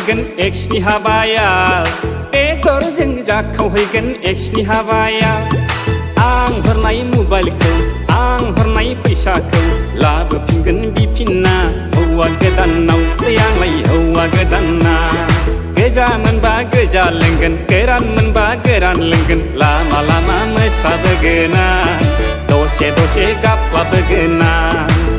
जाखावहैगोन एक्सनि हाबायाव बेदरजों जाखावहैगोन एक्सनि हाबायाव आं हरनाय मबाइलखौ आं हरनाय फैसाखौ लाबोफिनगोन बिफिनना हौवा गोदानाव आंलाय हौवा गोदाना गोजा मोनबा गोजा लोंगोन गोरान मोनबा गोरान लोंगोन लामा लामा मोसाबोगोन आं दसे दसे गाबलाबोगोन आं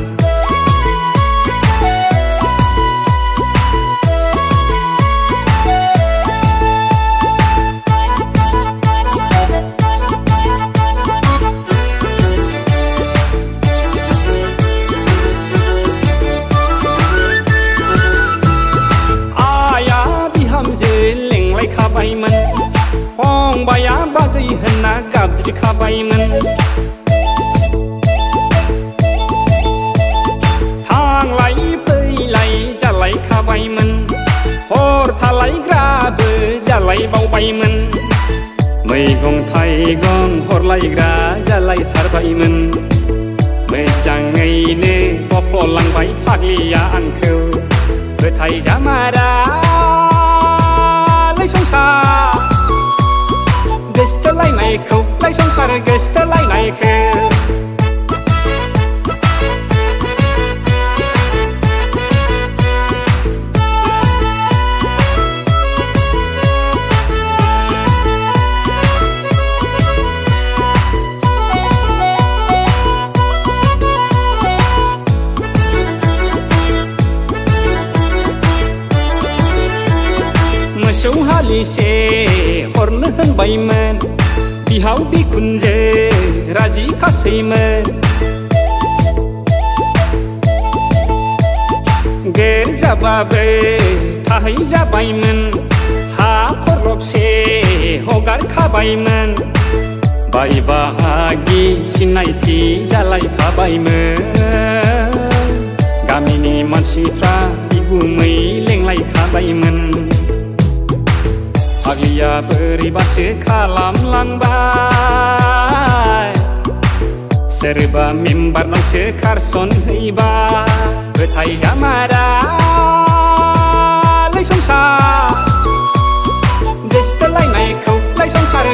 खाबायमोन फंबाया बाजै होनना गाबज्रिखाबायमोन थांलाय फैलाय जालायखाबायमोन हर थालायग्राबो जालायबावबायमोन मैगं थाइगं हरलायग्रा जालायथारबायमोन मोजाङैनो बखलांबाय फाग्लिया आंखौ फोथायजामारा गोसथोलायनायखौ लाय संसार गोसथोलायनायखौ मोसौ हालिसे हरनो होनबायमोन बिहाव बिखुनजो राजि खासैमोन गेरजाबाबो थाहैजाबायमोन हा खरलबसे हगारखाबायमोन बाय बाहागि सिनायथि जालायखाबायमोन गामिनि मानसिफ्रा बिगुमै लेंलायखाबायमोन फाग्लिया बोरैबासो खालामलांबाय सोरबा मेम्बारनावसो खारसनहैबाय फोथायजामारालै संसार गोसथोलायनायखौ लाय संसार